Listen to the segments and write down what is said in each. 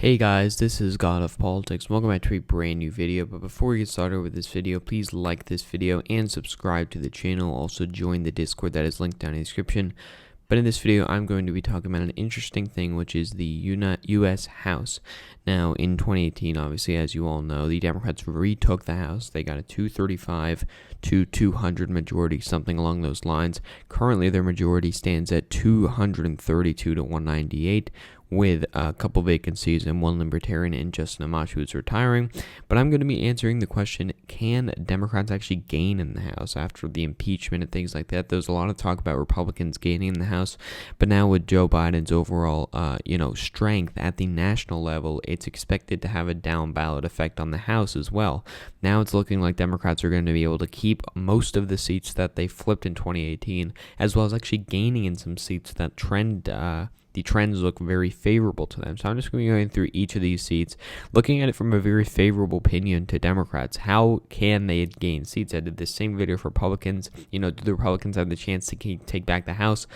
Hey guys, this is God of Politics. Welcome back to a brand new video. But before we get started with this video, please like this video and subscribe to the channel. Also join the Discord that is linked down in the description. But in this video, I'm going to be talking about an interesting thing, which is the U.S. House. Now, in 2018, obviously, as you all know, the Democrats retook the House. They got a 235 to 200 majority, something along those lines. Currently, their majority stands at 232 to 198, with a couple vacancies and one Libertarian and Justin Amash, who is retiring. But I'm going to be answering the question, can Democrats actually gain in the House after the impeachment and things like that? There's a lot of talk about Republicans gaining in the House, but now with Joe Biden's overall, strength at the national level, it's expected to have a down ballot effect on the House as well. Now it's looking like Democrats are going to be able to keep most of the seats that they flipped in 2018, as well as actually gaining in some seats that the trends look very favorable to them. So I'm just going to be going through each of these seats, looking at it from a very favorable opinion to Democrats. How can they gain seats? I did the same video for Republicans. Do the Republicans have the chance to take back the House?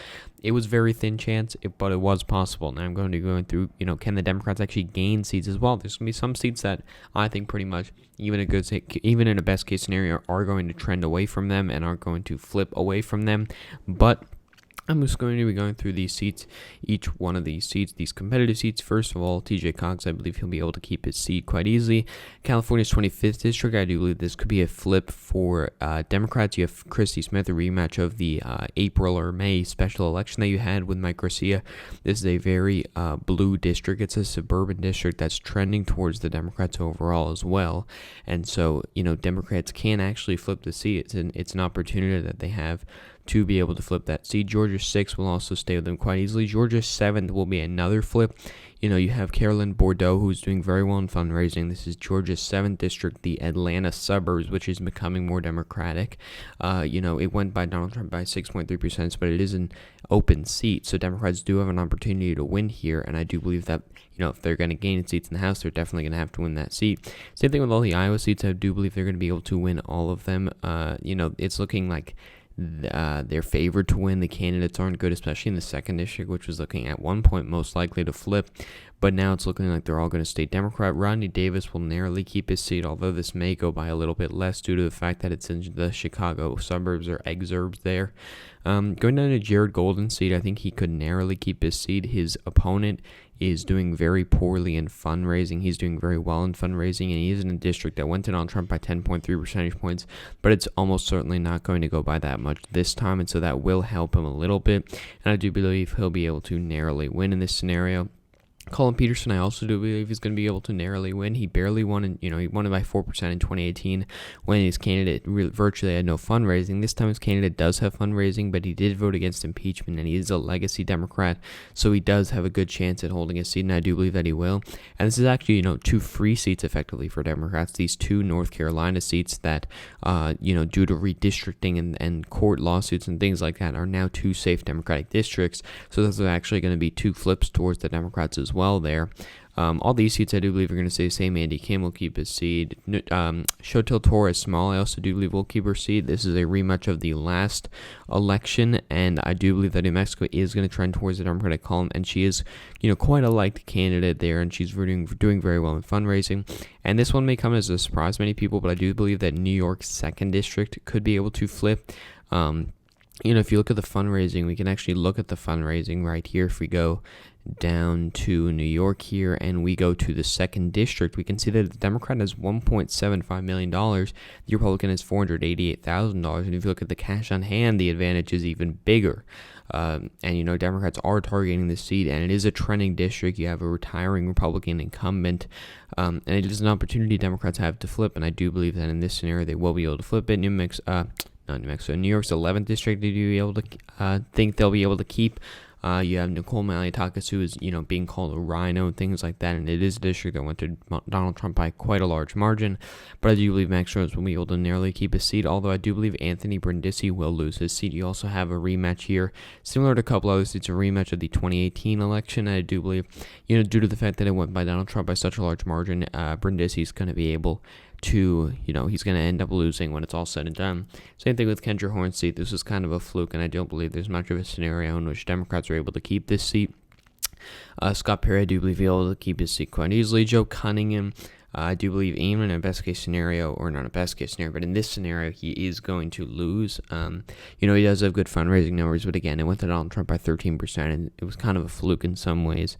It was very thin chance, but it was possible. Now I'm going to be going through, can the Democrats actually gain seats as well? There's going to be some seats that I think pretty much, even in a best case scenario, are going to trend away from them and are going to flip away from them. But I'm just going to be going through these seats, each one of these seats, these competitive seats. First of all, TJ Cox, I believe he'll be able to keep his seat quite easily. California's 25th district, I do believe this could be a flip for Democrats. You have Christy Smith, a rematch of the April or May special election that you had with Mike Garcia. This is a very blue district. It's a suburban district that's trending towards the Democrats overall as well. And so, Democrats can actually flip the seat. It's an opportunity that they have to be able to flip that seat. Georgia 6 will also stay with them quite easily. Georgia 7 will be another flip. You have Carolyn Bordeaux, who's doing very well in fundraising. This is Georgia's 7th district, the Atlanta suburbs, which is becoming more Democratic. It went by Donald Trump by 6.3%, but it is an open seat. So Democrats do have an opportunity to win here, and I do believe that, if they're going to gain seats in the House, they're definitely going to have to win that seat. Same thing with all the Iowa seats. I do believe they're going to be able to win all of them. It's looking like they're favored to win. The candidates aren't good, especially in the 2nd district, which was looking at one point most likely to flip. But now it's looking like they're all going to stay Democrat. Rodney Davis will narrowly keep his seat, although this may go by a little bit less due to the fact that it's in the Chicago suburbs or exurbs there. Going down to Jared Golden's seat, I think he could narrowly keep his seat. His opponent is doing very poorly in fundraising. He's doing very well in fundraising, and he is in a district that went to Donald Trump by 10.3 percentage points, but it's almost certainly not going to go by that much this time, and so that will help him a little bit, and I do believe he'll be able to narrowly win in this scenario. Colin Peterson, I also do believe he's going to be able to narrowly win. He barely won, he won it by 4% in 2018 when his candidate virtually had no fundraising. This time his candidate does have fundraising, but he did vote against impeachment, and he is a legacy Democrat, so he does have a good chance at holding a seat, and I do believe that he will. And this is actually, 2 free seats effectively for Democrats. These 2 North Carolina seats that, due to redistricting and court lawsuits and things like that, are now 2 safe Democratic districts. So those are actually going to be 2 flips towards the Democrats as well there. All these seats I do believe are going to stay the same. Andy Kim will keep his seat. Chotel Torres Small, I also do believe will keep her seat. This is a rematch of the last election, and I do believe that New Mexico is going to trend towards the Democratic column, and she is, quite a liked candidate there, and she's doing very well in fundraising. And this one may come as a surprise to many people, but I do believe that New York's 2nd district could be able to flip. If you look at the fundraising, we can actually look at the fundraising right here. If we go down to New York here and we go to the 2nd district, we can see that the Democrat has $1.75 million. The Republican has $488,000. And if you look at the cash on hand, the advantage is even bigger. Democrats are targeting this seat, and it is a trending district. You have a retiring Republican incumbent, and it is an opportunity Democrats have to flip, and I do believe that in this scenario they will be able to flip it. New York's 11th district, do you be able to think they'll be able to keep? You have Nicole Maliotakis, who is, being called a rhino and things like that, and it is a district that went to Donald Trump by quite a large margin, but I do believe Max Jones will be able to narrowly keep his seat, although I do believe Anthony Brindisi will lose his seat. You also have a rematch here, similar to a couple other seats, a rematch of the 2018 election, and I do believe, due to the fact that it went by Donald Trump by such a large margin, Brindisi is going to be able to, he's going to end up losing when it's all said and done. Same thing with Kendra Horn's seat. This is kind of a fluke, and I don't believe there's much of a scenario in which Democrats are able to keep this seat. Scott Perry, I do believe he'll be able to keep his seat quite easily. Joe Cunningham, I do believe even in a best case scenario, or not a best case scenario, but in this scenario, he is going to lose. He does have good fundraising numbers, but again, it went to Donald Trump by 13%, and it was kind of a fluke in some ways.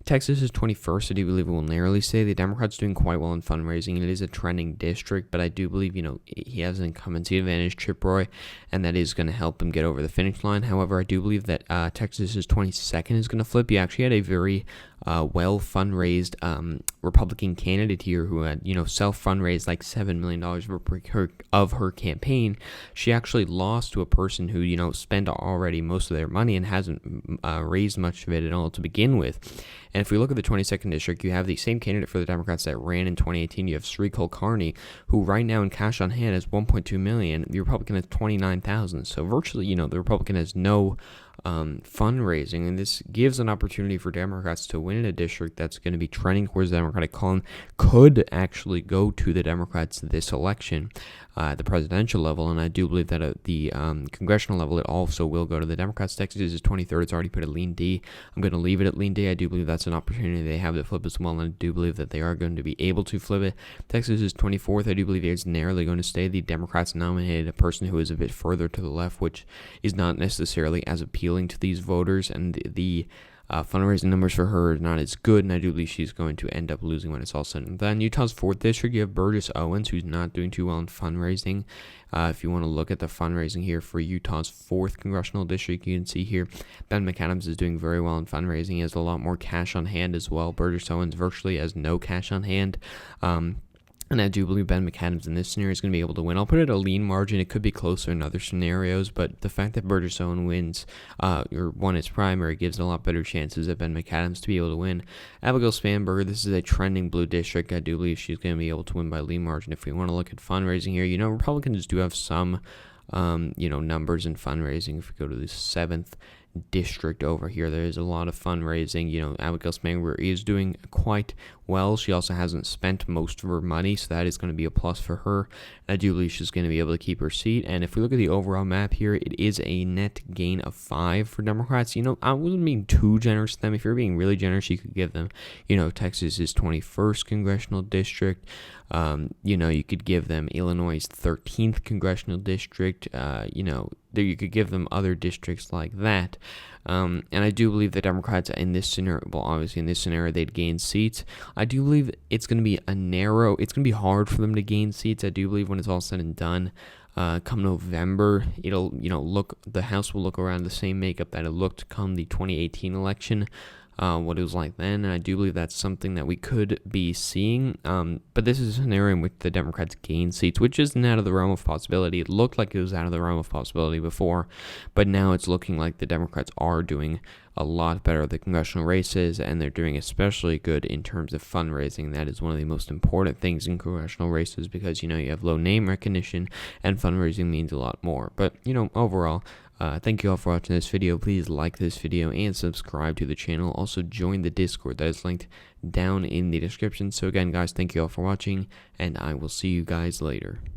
Texas is 21st. I do believe it will narrowly stay. The Democrats doing quite well in fundraising. It is a trending district, but I do believe, he has an incumbency advantage, Chip Roy, and that is going to help him get over the finish line. However, I do believe that Texas is 22nd is going to flip. You actually had a very well fundraised Republican candidate here who had self fundraised like $7 million of her campaign. She actually lost to a person who spent already most of their money and hasn't raised much of it at all to begin with. And if we look at the 22nd district, you have the same candidate for the Democrats that ran in 2018. You have Sri Kulkarni, who right now in cash on hand has $1.2 million. The Republican has $29,000. So virtually, the Republican has no fundraising, and this gives an opportunity for Democrats to win in a district that's going to be trending towards the Democratic column, could actually go to the Democrats this election at the presidential level, and I do believe that at the congressional level it also will go to the Democrats. Texas is 23rd. It's already put at lean D. I'm going to leave it at lean D. I do believe that's an opportunity they have to flip as well, and I do believe that they are going to be able to flip it. Texas is 24th. I do believe it's narrowly going to stay. The Democrats nominated a person who is a bit further to the left, which is not necessarily as appealing to these voters, and the fundraising numbers for her are not as good, and I do believe she's going to end up losing when it's all said and done. Utah's 4th district, you have Burgess Owens, who's not doing too well in fundraising. If you want to look at the fundraising here for Utah's 4th congressional district, you can see here Ben McAdams is doing very well in fundraising. He has a lot more cash on hand as well. Burgess Owens virtually has no cash on hand. And I do believe Ben McAdams in this scenario is going to be able to win. I'll put it at a lean margin. It could be closer in other scenarios, but the fact that Burgess Owens wins or won his primary gives a lot better chances of Ben McAdams to be able to win. Abigail Spanberger, this is a trending blue district. I do believe she's going to be able to win by lean margin. If we want to look at fundraising here, Republicans do have some, numbers in fundraising. If we go to the 7th district over here, there's a lot of fundraising. Abigail Spanberger is doing quite well. She also hasn't spent most of her money, so that is going to be a plus for her. And I do believe she's going to be able to keep her seat. And if we look at the overall map here, it is a net gain of 5 for Democrats. I wasn't being too generous to them. If you're being really generous, you could give them, Texas is 21st congressional district. You could give them Illinois' 13th congressional district. You could give them other districts like that. And I do believe the Democrats in this scenario, obviously in this scenario, they'd gain seats. I do believe it's going to be it's going to be hard for them to gain seats. I do believe when it's all said and done, come November, it'll, the House will look around the same makeup that it looked come the 2018 election. What it was like then, and I do believe that's something that we could be seeing. But this is a scenario in which the Democrats gain seats, which isn't out of the realm of possibility. It looked like it was out of the realm of possibility before, but now it's looking like the Democrats are doing a lot better at the congressional races, and they're doing especially good in terms of fundraising. That is one of the most important things in congressional races because, you have low name recognition, and fundraising means a lot more. But, overall, thank you all for watching this video. Please like this video and subscribe to the channel. Also join the Discord that is linked down in the description. So again, guys, thank you all for watching, and I will see you guys later.